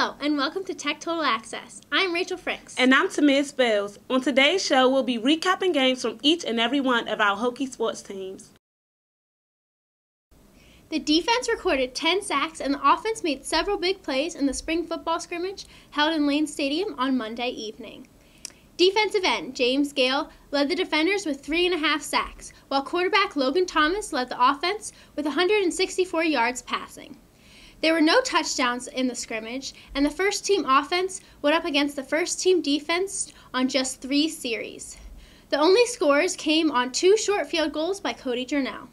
Hello, and welcome to Tech Total Access. I'm Rachel Franks. And I'm Tamia Bells. On today's show, we'll be recapping games from each and every one of our Hokie sports teams. The defense recorded 10 sacks, and the offense made several big plays in the spring football scrimmage held in Lane Stadium on Monday evening. Defensive end James Gale led the defenders with 3.5 sacks, while quarterback Logan Thomas led the offense with 164 yards passing. There were no touchdowns in the scrimmage, and the first-team offense went up against the first-team defense on just 3 series. The only scores came on 2 short field goals by Cody Journell.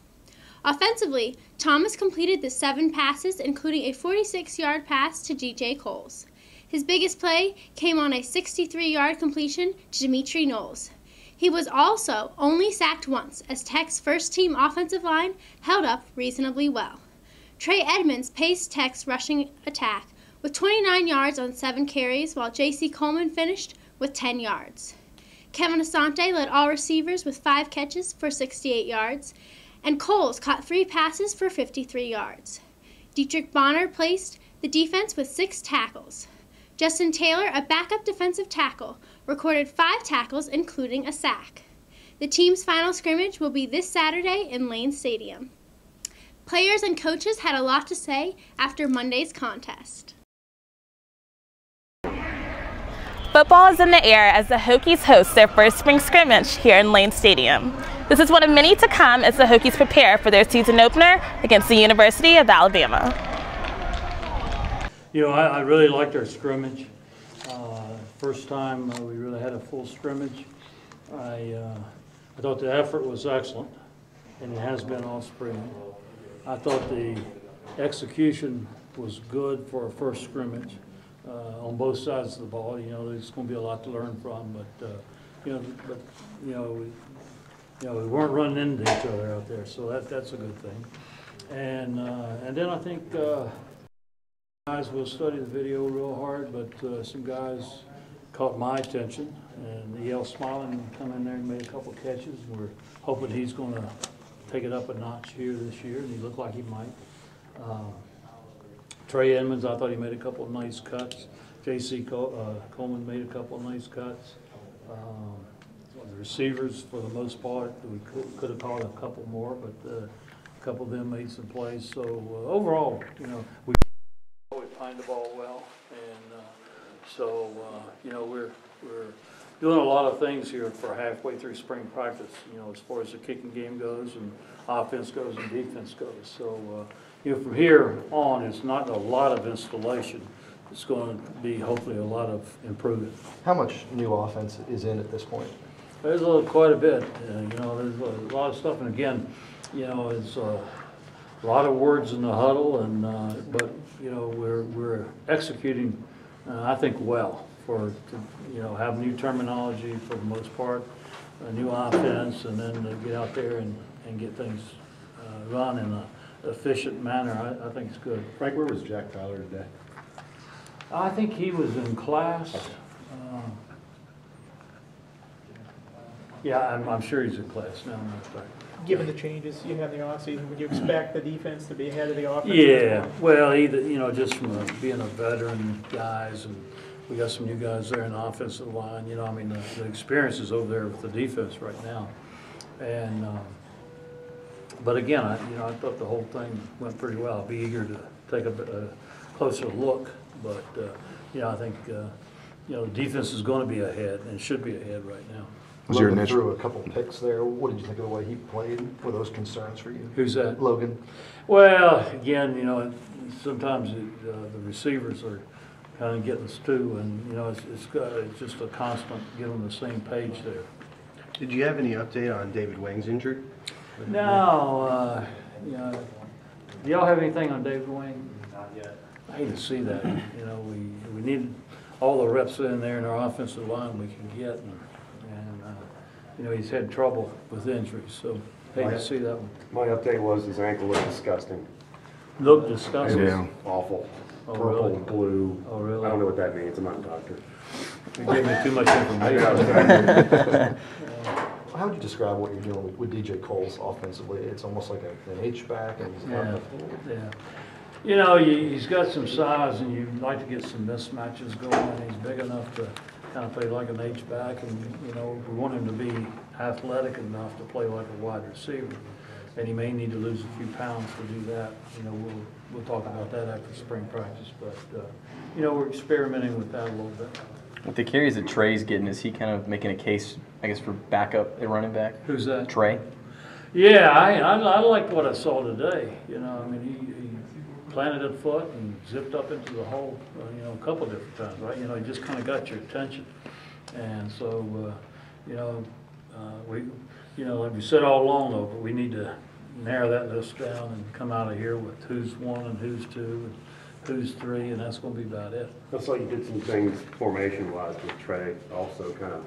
Offensively, Thomas completed the 7 passes, including a 46-yard pass to G.J. Coles. His biggest play came on a 63-yard completion to Dimitri Knowles. He was also only sacked once, as Tech's first-team offensive line held up reasonably well. Trey Edmonds paced Tech's rushing attack with 29 yards on 7 carries, while J.C. Coleman finished with 10 yards. Kevin Asante led all receivers with 5 catches for 68 yards, and Coles caught 3 passes for 53 yards. Dietrich Bonner placed the defense with 6 tackles. Justin Taylor, a backup defensive tackle, recorded 5 tackles, including a sack. The team's final scrimmage will be this Saturday in Lane Stadium. Players and coaches had a lot to say after Monday's contest. Football is in the air as the Hokies host their first spring scrimmage here in Lane Stadium. This is one of many to come as the Hokies prepare for their season opener against the University of Alabama. You know, I really liked our scrimmage. First time we really had a full scrimmage. I thought the effort was excellent, and it has been all spring. I thought the execution was good for a first scrimmage on both sides of the ball. You know, there's going to be a lot to learn from, but we weren't running into each other out there, so that's a good thing. And then I think guys will study the video real hard, but some guys caught my attention, and E.L. Smiling come in there and made a couple catches. We're hoping he's going to take it up a notch here this year, and he looked like he might. Trey Edmonds, I thought he made a couple of nice cuts. J.C. Coleman made a couple of nice cuts. The receivers, for the most part, we could have caught a couple more, but a couple of them made some plays. So overall, you know, we pined the ball well, and we're doing a lot of things here for halfway through spring practice, you know, as far as the kicking game goes and offense goes and defense goes. So, from here on, it's not a lot of installation. It's going to be hopefully a lot of improvement. How much new offense is in at this point? There's quite a bit. There's a lot of stuff, and again, it's a lot of words in the huddle, and but we're executing, I think, well. To have new terminology for the most part, a new offense, and then to get out there and get things run in an efficient manner, I think it's good. Frank, where was Jack Tyler today? I think he was in class. Yeah, I'm sure he's in class now. Given the changes you had in the offseason, would you expect the defense to be ahead of the offense? Yeah, well, either just from being a veteran guys, and we got some new guys there in the offensive line. The experience is over there with the defense right now, and but again, I thought the whole thing went pretty well. I'll be eager to take a closer look, but I think the defense is going to be ahead and should be ahead right now. Logan threw a couple picks there. What did you think of the way he played? Were those concerns for you? Who's that? Logan. Well, again, sometimes the receivers are kind of getting us too, and it's just a constant get on the same page there. Did you have any update on David Wang's injury? No. Do y'all have anything on David Wang? Not yet. I hate to see that. We need all the reps in there in our offensive line we can get, and he's had trouble with injuries, so hate to see that one. My update was his ankle looked disgusting. Looked disgusting? Yeah. Awful. Oh, purple, really? blue. Oh, really? I don't know what that means. I'm not a doctor. You gave me too much information. How would you describe what you're doing with DJ Coles offensively? It's almost like an H-back, and he's Yeah. You know, he's got some size, and you'd like to get some mismatches going. He's big enough to kind of play like an H-back, and, you know, we want him to be athletic enough to play like a wide receiver. And he may need to lose a few pounds to do that. You know, we'll talk about that after spring practice. But, you know, we're experimenting with that a little bit. With the carries that Trey's getting, is he kind of making a case, I guess, for backup at running back? Who's that? Trey. Yeah, I liked what I saw today. You know, I mean, he planted a foot and zipped up into the hole, you know, a couple different times, right? You know, he just kind of got your attention. And so, you know, like we said all along, though, but we need to narrow that list down and come out of here with who's 1 and who's 2 and who's 3, and that's going to be about it. Looks like you did some things formation-wise with Trey, also kind of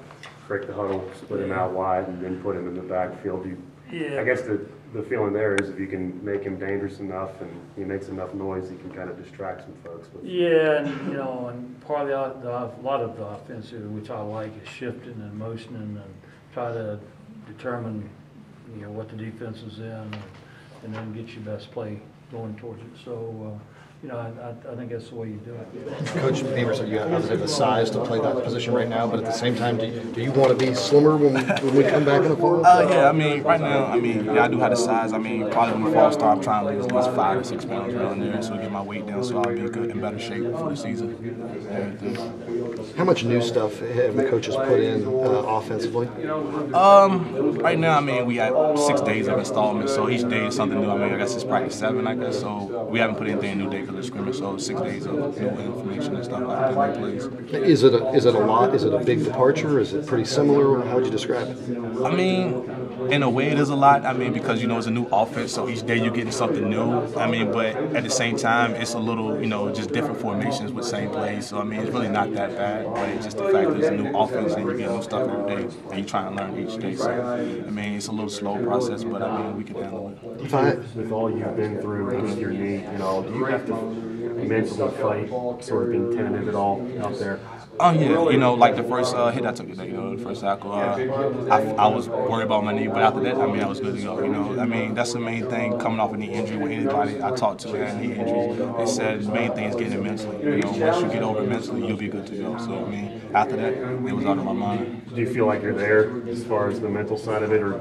break the huddle, split him out wide, and then put him in the backfield. I guess the feeling there is if you can make him dangerous enough and he makes enough noise, he can kind of distract some folks. Yeah, and you know, and part of a lot of the offense, which I like, is shifting and motioning and try to determine, you know, what the defense is in, and then get your best play going towards it. So, you know, I think that's the way you do it. Coach Beaver said you obviously have the size to play that position right now, but at the same time, do you want to be slimmer when we come back in the fall? Yeah, I mean, right now, I do have the size. I mean, probably when the fall start, I'm trying to lose at least 5 or 6 pounds around there, so get my weight down, so I'll be in better shape for the season. How much new stuff have the coaches put in offensively? Right now, I mean, we have 6 days of installment, so each day is something new. I mean, I guess it's practice 7, I guess, so we haven't put anything new day for the scrimmage, so 6 days of new information and stuff like that in place. Is it a lot? Is it a big departure? Is it pretty similar? How would you describe it? I mean, in a way it is a lot. I mean, because, you know, it's a new offense, so each day you're getting something new. I mean, but at the same time, it's a little, you know, just different formations with same plays. So, I mean, it's really not that bad, but it's just the fact that it's a new offense and you get new stuff every day and you try and learn each day. So, I mean, it's a little slow process, but, I mean, we can handle it. With all you've been through with your knee and all, do you have to mentally fight, sort of being tentative at all out there? Oh yeah, you know, like the first hit I took today, you know, the first tackle, I was worried about my knee, but after that, I mean, I was good to go, you know. I mean, that's the main thing coming off a knee injury with anybody I talked to that had knee injuries. They said the main thing is getting it mentally. You know, once you get over it mentally, you'll be good to go. So, I mean, after that, it was out of my mind. Do you feel like you're there as far as the mental side of it, or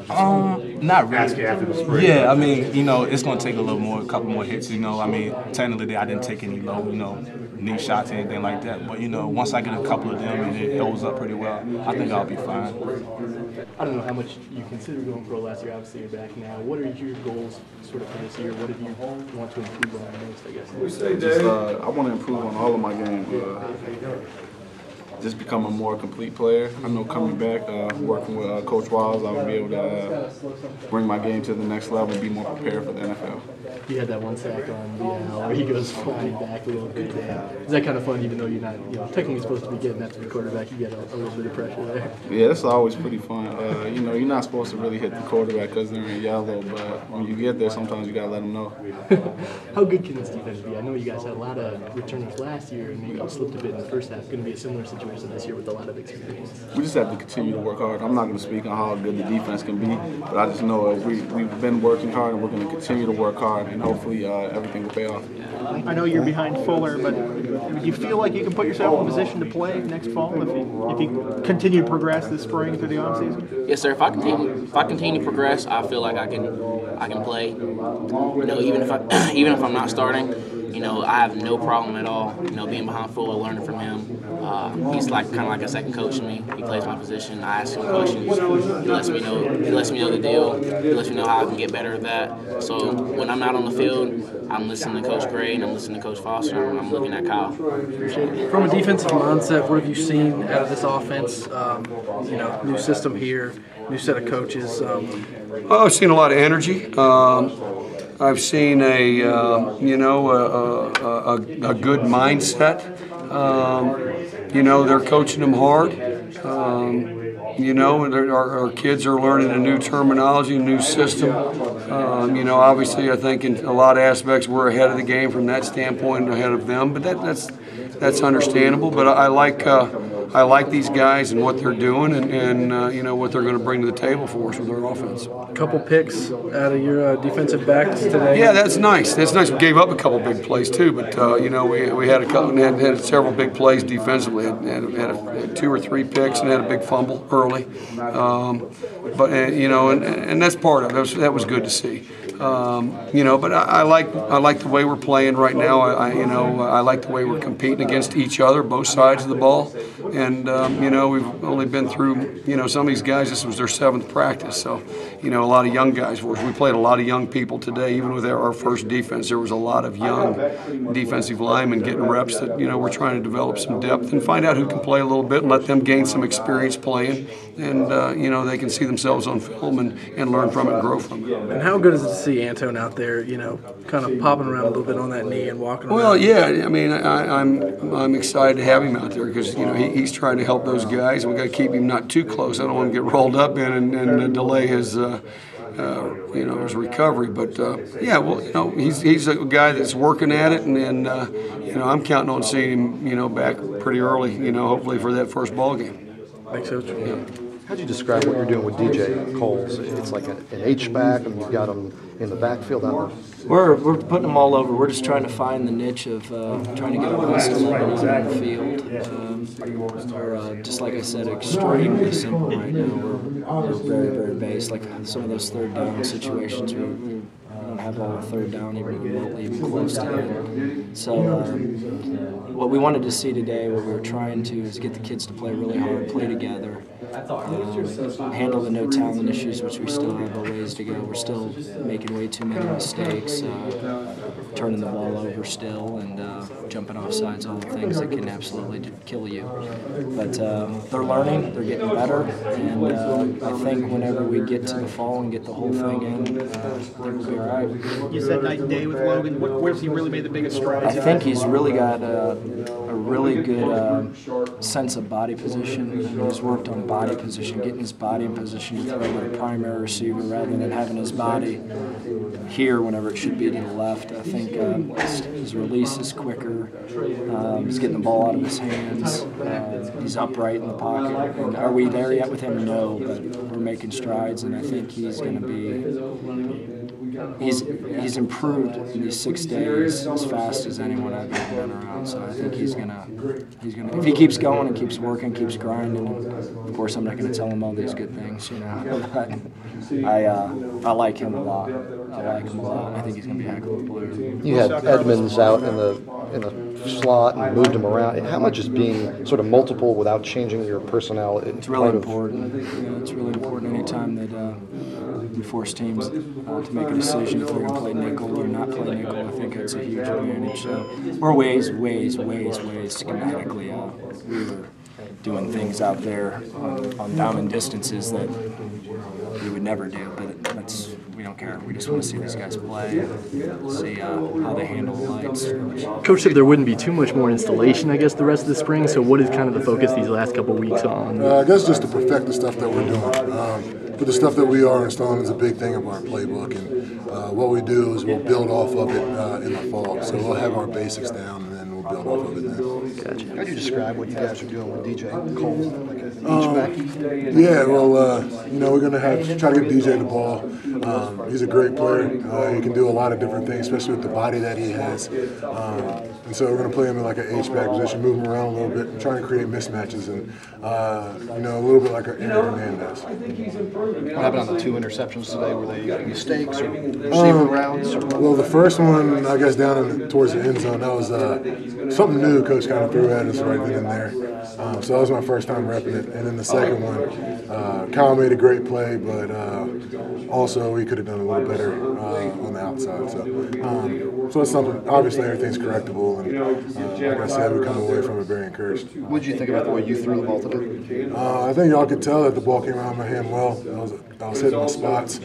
not really? Ask you after the spring? Yeah, I mean, you know, it's going to take a couple more hits, you know. I mean, technically, I didn't take any low, you know, knee shots or anything like that. But, you know, once I get a couple of them and it holds up pretty well, I think I'll be fine. I don't know how much you consider going pro last year. Obviously, you're back now. What are your goals sort of for this year? What did you want to improve on the most, I guess? I want to improve on all of my games. Just become a more complete player. I know coming back, working with Coach Wiles, I will be able to bring my game to the next level and be more prepared for the NFL. You had that one sack on where he goes flying back a little bit. Is that kind of fun, even though you're not, you know, technically supposed to be getting that to the quarterback? You get a little bit of pressure there. Yeah, that's always pretty fun. You know, you're not supposed to really hit the quarterback because they're in yellow, but when you get there, sometimes you gotta let them know. How good can this defense be? I know you guys had a lot of returners last year, and you slipped a bit in the first half. Going to be a similar situation this year with a lot of experience. We just have to continue to work hard. I'm not going to speak on how good the defense can be, but I just know we've been working hard, and we're going to continue to work hard, and hopefully everything will pay off. I know you're behind Fuller, but do you feel like you can put yourself in a position to play next fall if you continue to progress this spring through the offseason? Yes, sir. If I continue to progress, I feel like I can play. You know, even if I'm not starting, you know, I have no problem at all, you know, being behind Fuller, learning from him. He's like kind of like a second coach to me. He plays my position. I ask him questions. He lets me know the deal. He lets me know how I can get better at that. So when I'm out on the field, I'm listening to Coach Gray and I'm listening to Coach Foster and I'm looking at Kyle. From a defensive mindset, what have you seen out of this offense? You know, new system here, new set of coaches. I've seen a lot of energy. I've seen a good mindset. You know, they're coaching them hard. You know, our kids are learning a new terminology, a new system. You know, obviously, I think in a lot of aspects we're ahead of the game from that standpoint, ahead of them. But that's understandable. But I like I like these guys and what they're doing, and you know what they're going to bring to the table for us with their offense. A couple picks out of your defensive backs today. Yeah, that's nice. That's nice. We gave up a couple big plays too, but you know we had a couple, had several big plays defensively. Had 2 or 3 picks and had a big fumble early. But you know, and that's part of it. That was good to see. You know, but I like the way we're playing right now. I like the way we're competing against each other, both sides of the ball. And you know, we've only been through, you know, some of these guys. This was their 7th practice, so you know, a lot of young guys for us. We played a lot of young people today. Even with our first defense, there was a lot of young defensive linemen getting reps. That, you know, we're trying to develop some depth and find out who can play a little bit and let them gain some experience playing. And you know, they can see themselves on film and learn from it and grow from it. And how good is it to see Antone out there, you know, kind of popping around a little bit on that knee and walking around? Well, yeah, I mean, I'm excited to have him out there because, you know, he's trying to help those guys, and we got to keep him not too close. I don't want to get rolled up in and delay his, you know, his recovery. But yeah, well, you know, he's a guy that's working at it, and you know, I'm counting on seeing him, you know, back pretty early, you know, hopefully for that first ball game. Thanks, Coach. Yeah. How do you describe what you're doing with DJ Coles? It's like an H-back, and you've got him in the backfield. We're putting them all over. We're just trying to find the niche of trying to get the best 11 on the field. We're, just like I said, extremely simple right now. We're very, very base. Like some of those 3rd down situations, we don't have all the 3rd down even close to it. So what we wanted to see today, what we were trying to, is get the kids to play really hard, play together, handle the no talent issues, which we still have a ways to go. We're still making way too many mistakes, turning the ball over still, and jumping off sides, all the things that can absolutely kill you. But they're learning, they're getting better, and I think whenever we get to the fall and get the whole thing in, I think we'll be all right. You said night and day with Logan. Where's he really made the biggest strides? I think he's really got a really good sense of body position. And he's worked on body position, getting his body in position to throw to the primary receiver rather than having his body here whenever it should be to the left. I think his release is quicker. He's getting the ball out of his hands. He's upright in the pocket. And are we there yet with him? No, but we're making strides, and I think he's going to be. He's improved in these 6 days as fast as anyone I've ever been around. So I think he's gonna if he keeps going and keeps working, keeps grinding. And of course, I'm not gonna tell him all these good things, you know. But I like him a lot. I think he's gonna be a heck of a player. You had Edmonds out in the slot and moved him around. How much is being sort of multiple without changing your personnel? It's really important. It's really important anytime that we force teams to make a decision if they're going to play nickel or not play nickel. I think that's a huge advantage. We're ways schematically. We were doing things out there on down and distances that we would never do, but we don't care. We just want to see these guys play, see how they handle the lights. Coach said there wouldn't be too much more installation, I guess, the rest of the spring. So what is kind of the focus these last couple of weeks on? I guess just to perfect the stuff that we're doing. But the stuff that we are installing is a big thing of our playbook, and what we do is we'll build off of it in the fall. So we'll have our basics down, and then we'll build off of it then. Gotcha. How do you describe what you guys are doing with DJ Coles? Like an H-back? Yeah, well, you know, we're going to try to get DJ the ball. He's a great player. He can do a lot of different things, especially with the body that he has. And so we're going to play him in like an H-back position, move him around a little bit, and trying to create mismatches, and you know, a little bit like our Aaron Hernandez. What happened on the 2 interceptions today? Were they mistakes or receiver routes? Well, the first one, I guess, down towards the end zone, that was something new Coach kind of threw at us right then and there. So that was my first time repping it. And then the second one, Kyle made a great play, but also he could have done a little better on the outside. So it's something, obviously everything's correctable, and like I said, we come away from it very encouraged. What did you think about the way you threw the ball today? I think y'all could tell that the ball came out of my hand well. I was hitting the spots,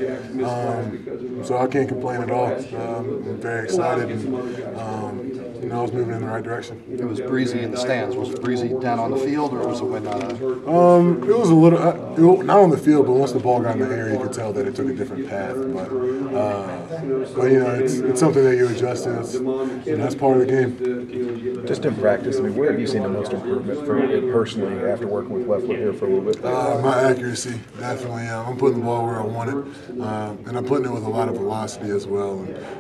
so I can't complain at all. I'm very excited, and you I was moving in the right direction. It was breezy in the stands. Was it breezy down on the field, or was it when? It was a little, not on the field, but once the ball got in the air, you could tell that it took a different path. But you know, it's something that you adjust to. That's part of the game. Just in practice, I mean, where have you seen the most improvement for you personally after working with left foot here for a little bit? My accuracy, definitely. I'm putting the ball where I want it, and I'm putting it with a lot of velocity as well.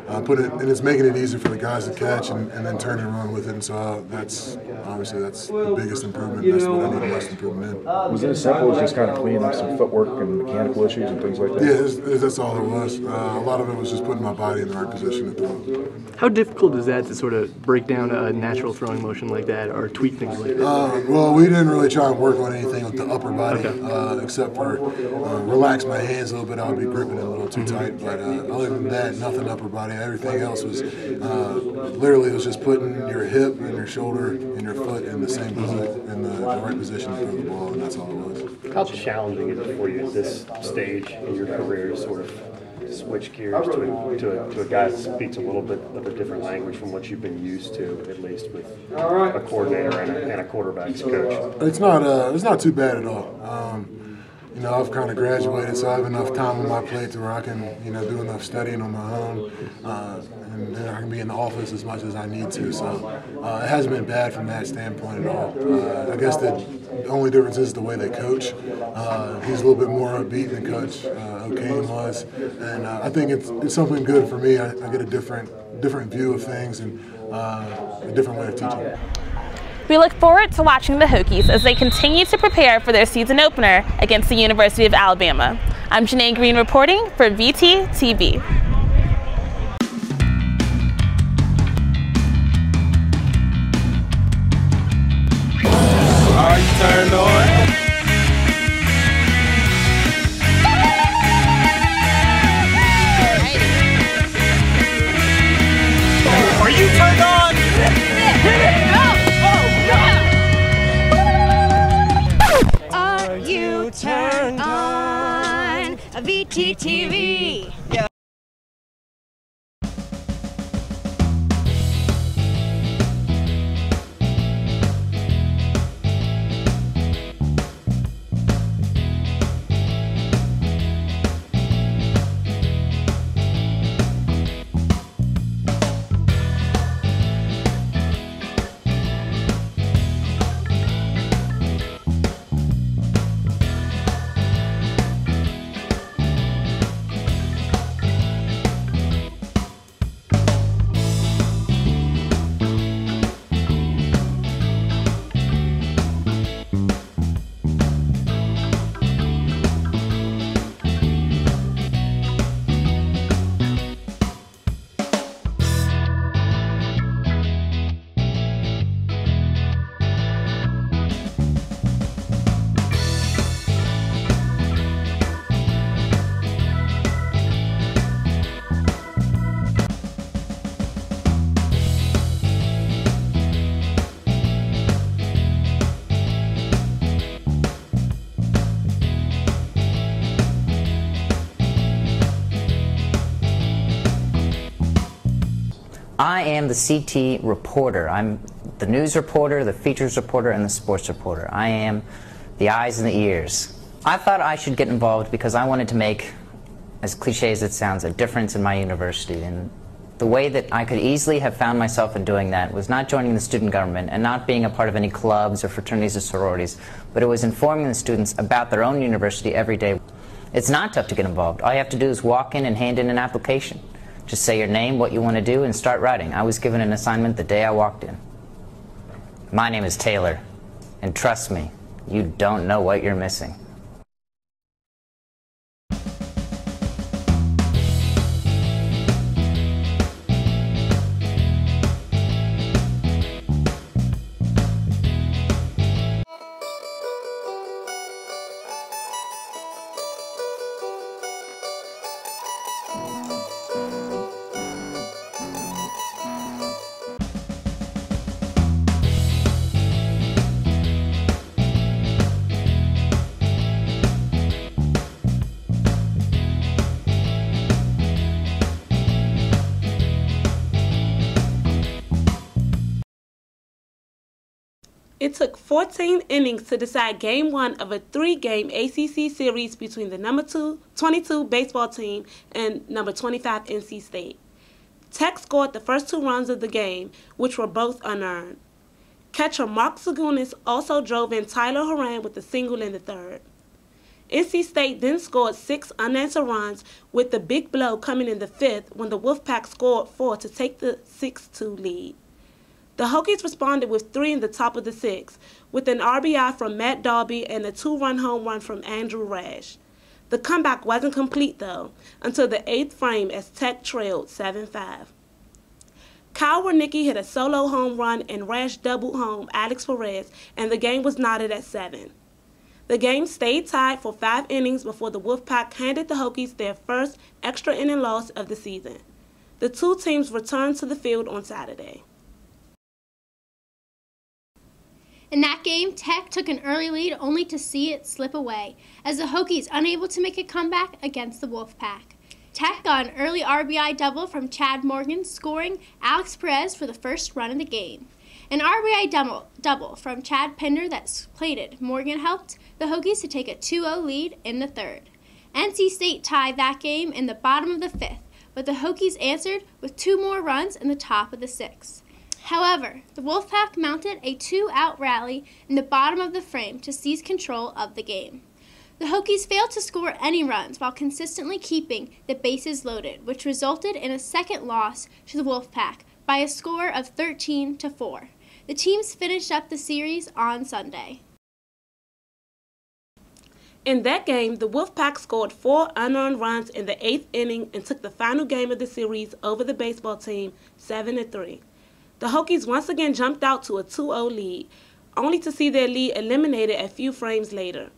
And it's making it easier for the guys to catch and then turn and run with it. And so that's the biggest improvement. That's what I need the most improvement in. Was it as simple as just kind of cleaning up some footwork and mechanical issues and things like that? Yeah, that's all it was. A lot of it was just putting my body in the right position to throw. How difficult is that to sort of break down a natural throwing motion like that or tweak things like that? Well, we didn't really try and work on anything with the upper body, except for relax my hands a little bit. I would be gripping it a little too tight. But other than that, nothing upper body. Everything else was literally it was just putting your hip and your shoulder and your foot in the same position, in the right position to throw the ball, and that's all it was. How challenging is it for you at this stage in your career to sort of switch gears to a guy that speaks a little bit of a different language from what you've been used to, at least with a coordinator and a quarterback's coach? It's not too bad at all. You know, I've kind of graduated, so I have enough time on my plate to where I can, do enough studying on my own, and then I can be in the office as much as I need to. So it hasn't been bad from that standpoint at all. I guess the only difference is the way they coach. He's a little bit more upbeat than Coach Hokie was, and I think it's something good for me. I get a different view of things and a different way of teaching. We look forward to watching the Hokies as they continue to prepare for their season opener against the University of Alabama. I'm Janae Green reporting for VTTV. Are you turned on? Are you turned on? Hit it! Are you turned on? VTTV. Yeah. I am the CT reporter. I'm the news reporter, the features reporter, and the sports reporter. I am the eyes and the ears. I thought I should get involved because I wanted to make, as cliche as it sounds, a difference in my university. And the way that I could easily have found myself in doing that was not joining the student government and not being a part of any clubs or fraternities or sororities, but it was informing the students about their own university every day. It's not tough to get involved. All you have to do is walk in and hand in an application. Just say your name, what you want to do, and start writing. I was given an assignment the day I walked in. My name is Taylor, and trust me, you don't know what you're missing. It took 14 innings to decide Game 1 of a 3-game ACC series between the number 22 baseball team and number 25 NC State. Tech scored the first 2 runs of the game, which were both unearned. Catcher Mark Zagunis also drove in Tyler Horan with a single in the 3rd. NC State then scored 6 unanswered runs, with the big blow coming in the 5th when the Wolfpack scored 4 to take the 6-2 lead. The Hokies responded with 3 in the top of the 6th, with an RBI from Matt Darby and a 2-run home run from Andrew Rash. The comeback wasn't complete, though, until the 8th frame as Tech trailed 7-5. Kyle Wernicke hit a solo home run and Rash doubled home Alex Perez, and the game was knotted at 7. The game stayed tied for 5 innings before the Wolfpack handed the Hokies their first extra inning loss of the season. The 2 teams returned to the field on Saturday. In that game, Tech took an early lead only to see it slip away, as the Hokies unable to make a comeback against the Wolfpack. Tech got an early RBI double from Chad Morgan, scoring Alex Perez for the first run of the game. An RBI double from Chad Pinder that plated Morgan helped the Hokies to take a 2-0 lead in the 3rd. NC State tied that game in the bottom of the 5th, but the Hokies answered with 2 more runs in the top of the 6th. However, the Wolfpack mounted a 2-out rally in the bottom of the frame to seize control of the game. The Hokies failed to score any runs while consistently keeping the bases loaded, which resulted in a second loss to the Wolfpack by a score of 13-4. The teams finished up the series on Sunday. In that game, the Wolfpack scored 4 unearned runs in the 8th inning and took the final game of the series over the baseball team 7-3. The Hokies once again jumped out to a 2-0 lead, only to see their lead eliminated a few frames later.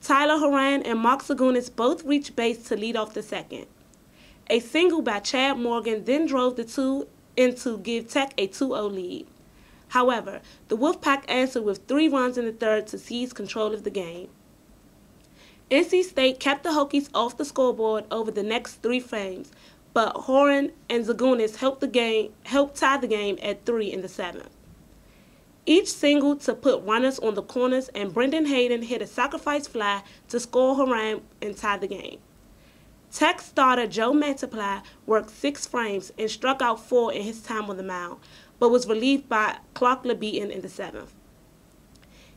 Tyler Horan and Mark Zagunis both reached base to lead off the 2nd. A single by Chad Morgan then drove the 2 in to give Tech a 2-0 lead. However, the Wolfpack answered with 3 runs in the 3rd to seize control of the game. NC State kept the Hokies off the scoreboard over the next 3 frames, but Horan and Zagunis helped tie the game at 3 in the 7th. Each single to put runners on the corners, and Brendan Hayden hit a sacrifice fly to score Horan and tie the game. Tech starter Joe Mantiply worked 6 frames and struck out 4 in his time on the mound, but was relieved by Clark LeBeaton in the 7th.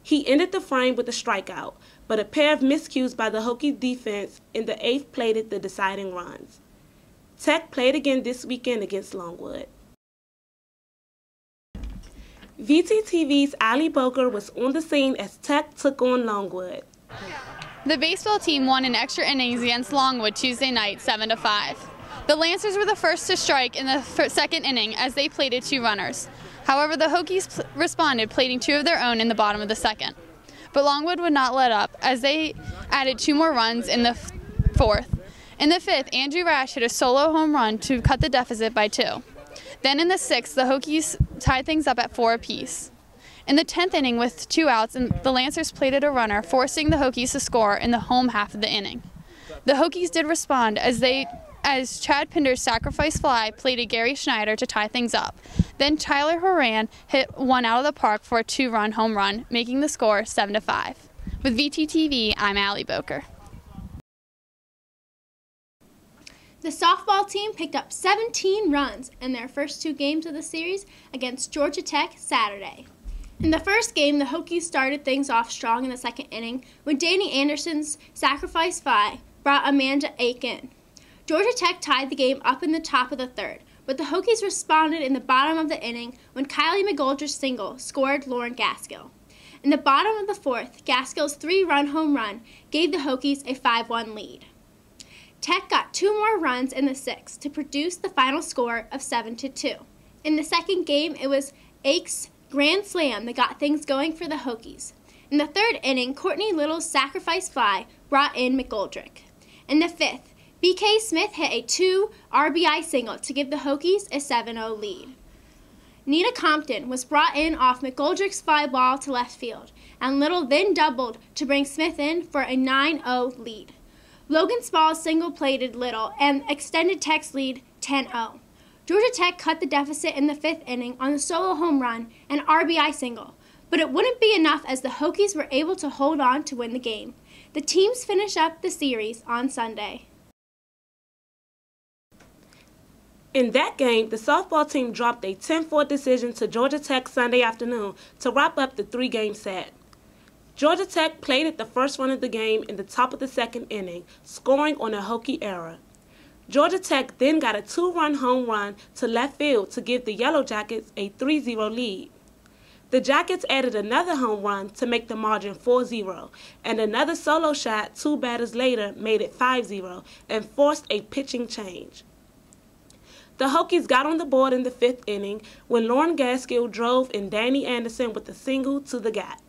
He ended the frame with a strikeout, but a pair of miscues by the Hokie defense in the 8th plated the deciding runs. Tech played again this weekend against Longwood. VTTV's Ali Boker was on the scene as Tech took on Longwood. The baseball team won in extra innings against Longwood Tuesday night 7-5. The Lancers were the first to strike in the 2nd inning as they plated 2 runners. However, the Hokies responded, plating 2 of their own in the bottom of the 2nd. But Longwood would not let up as they added 2 more runs in the 4th. In the 5th, Andrew Rash hit a solo home run to cut the deficit by 2. Then in the 6th, the Hokies tied things up at 4 apiece. In the 10th inning, with 2 outs, the Lancers plated a runner, forcing the Hokies to score in the home half of the inning. The Hokies did respond as Chad Pinder's sacrifice fly plated Gary Schneider to tie things up. Then Tyler Horan hit 1 out of the park for a 2-run home run, making the score 7-5. With VTTV, I'm Ali Boker. The softball team picked up 17 runs in their first 2 games of the series against Georgia Tech Saturday. In the first game, the Hokies started things off strong in the 2nd inning when Danny Anderson's sacrifice fly brought Amanda Ake in. Georgia Tech tied the game up in the top of the 3rd, but the Hokies responded in the bottom of the inning when Kylie McGoldrick's single scored Lauren Gaskill. In the bottom of the 4th, Gaskill's 3-run home run gave the Hokies a 5-1 lead. Tech got 2 more runs in the 6th to produce the final score of 7-2. In the 2nd game, it was Ake's grand slam that got things going for the Hokies. In the 3rd inning, Courtney Little's sacrifice fly brought in McGoldrick. In the 5th, B.K. Smith hit a 2 RBI single to give the Hokies a 7-0 lead. Nina Compton was brought in off McGoldrick's fly ball to left field, and Little then doubled to bring Smith in for a 9-0 lead. Logan Spall single-plated Little and extended Tech's lead 10-0. Georgia Tech cut the deficit in the 5th inning on a solo home run and RBI single, But it wouldn't be enough as the Hokies were able to hold on to win the game. The teams finish up the series on Sunday. In that game, the softball team dropped a 10-4 decision to Georgia Tech Sunday afternoon to wrap up the three-game set. Georgia Tech played at the first run of the game in the top of the second inning, scoring on a Hokie error. Georgia Tech then got a 2-run home run to left field to give the Yellow Jackets a 3-0 lead. The Jackets added another home run to make the margin 4-0, and another solo shot 2 batters later made it 5-0 and forced a pitching change. The Hokies got on the board in the 5th inning when Lauren Gaskill drove in Danny Anderson with a single to the gap.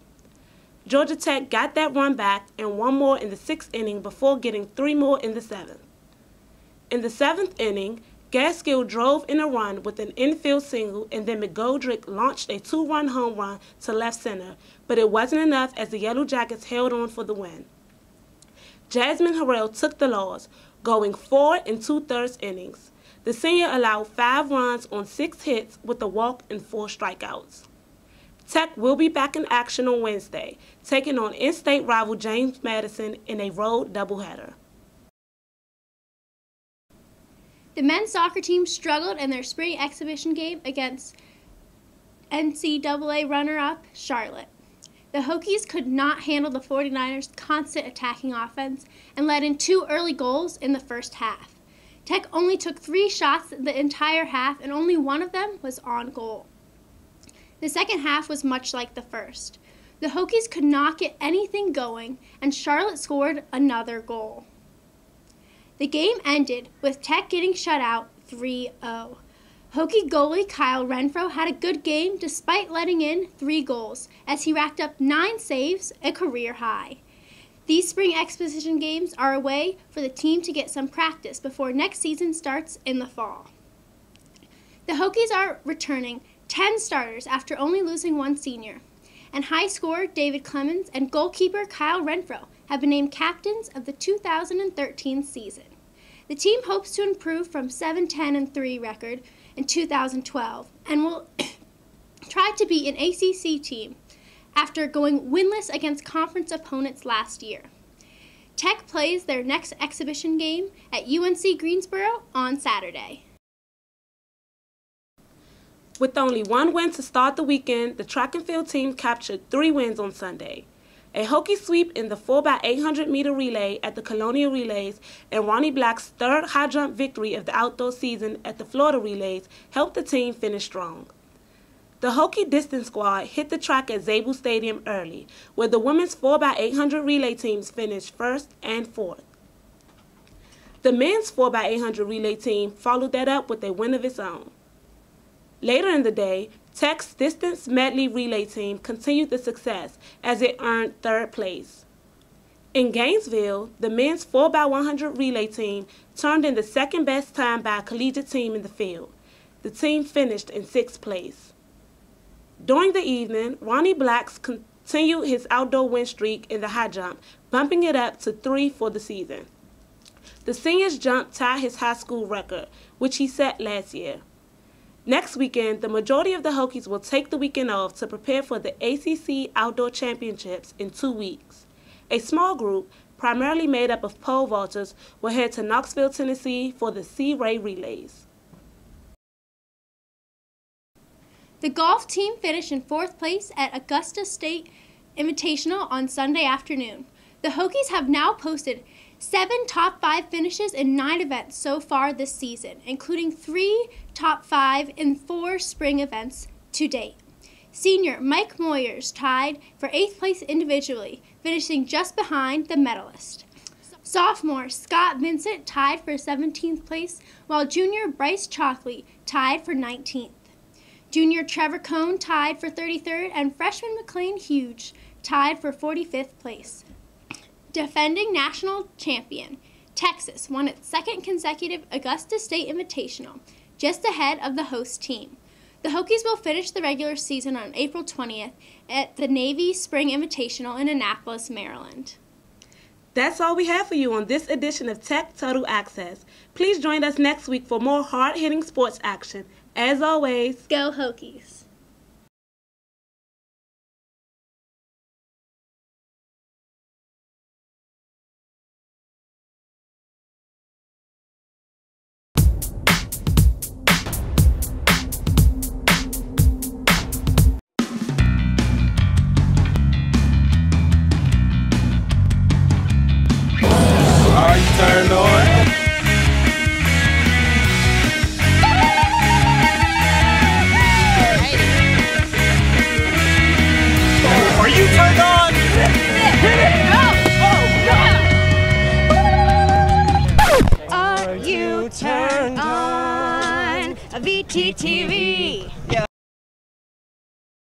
Georgia Tech got that run back and one more in the 6th inning before getting 3 more in the 7th. In the 7th inning, Gaskill drove in a run with an infield single, and then McGoldrick launched a 2-run home run to left center, but it wasn't enough as the Yellow Jackets held on for the win. Jasmine Harrell took the loss, going 4 2/3 innings. The senior allowed 5 runs on 6 hits with a walk and 4 strikeouts. Tech will be back in action on Wednesday, taking on in-state rival James Madison in a road doubleheader. The men's soccer team struggled in their spring exhibition game against NCAA runner-up Charlotte. The Hokies could not handle the 49ers' constant attacking offense and let in 2 early goals in the first half. Tech only took 3 shots the entire half, and only one of them was on goal. The second half was much like the first. The Hokies could not get anything going, and Charlotte scored another goal. The game ended with Tech getting shut out 3-0. Hokie goalie Kyle Renfro had a good game despite letting in 3 goals, as he racked up 9 saves, a career high. These spring exhibition games are a way for the team to get some practice before next season starts in the fall. The Hokies are returning 10 starters after only losing 1 senior, and high scorer David Clemens and goalkeeper Kyle Renfro have been named captains of the 2013 season. The team hopes to improve from 7-10-3 record in 2012 and will try to be an ACC team after going winless against conference opponents last year. Tech plays their next exhibition game at UNC Greensboro on Saturday. With only 1 win to start the weekend, the track and field team captured 3 wins on Sunday. A Hokie sweep in the 4x800 meter relay at the Colonial Relays and Ronnie Black's 3rd high jump victory of the outdoor season at the Florida Relays helped the team finish strong. The Hokie distance squad hit the track at Zabel Stadium early, where the women's 4x800 relay teams finished 1st and 4th. The men's 4x800 relay team followed that up with a win of its own. Later in the day, Tech's distance medley relay team continued the success as it earned 3rd place. In Gainesville, the men's 4x100 relay team turned in the 2nd best time by a collegiate team in the field. The team finished in 6th place. During the evening, Ronnie Blacks continued his outdoor win streak in the high jump, bumping it up to 3 for the season. The senior's jump tied his high school record, which he set last year. Next weekend, the majority of the Hokies will take the weekend off to prepare for the ACC Outdoor Championships in 2 weeks. A small group, primarily made up of pole vaulters, will head to Knoxville, Tennessee for the Sea Ray Relays. The golf team finished in 4th place at Augusta State Invitational on Sunday afternoon. The Hokies have now posted 7 top 5 finishes in 9 events so far this season, including 3 top 5 in 4 spring events to date. Senior Mike Moyers tied for 8th place individually, finishing just behind the medalist. Sophomore Scott Vincent tied for 17th place, while junior Bryce Chalkley tied for 19th. Junior Trevor Cohn tied for 33rd, and freshman McLean Hughes tied for 45th place. Defending national champion, Texas won its 2nd consecutive Augusta State Invitational, just ahead of the host team. The Hokies will finish the regular season on April 20th at the Navy Spring Invitational in Annapolis, Maryland. That's all we have for you on this edition of Tech Total Access. Please join us next week for more hard-hitting sports action. As always, go Hokies! turned on? Are you turned on? Are you turned on? VTTV.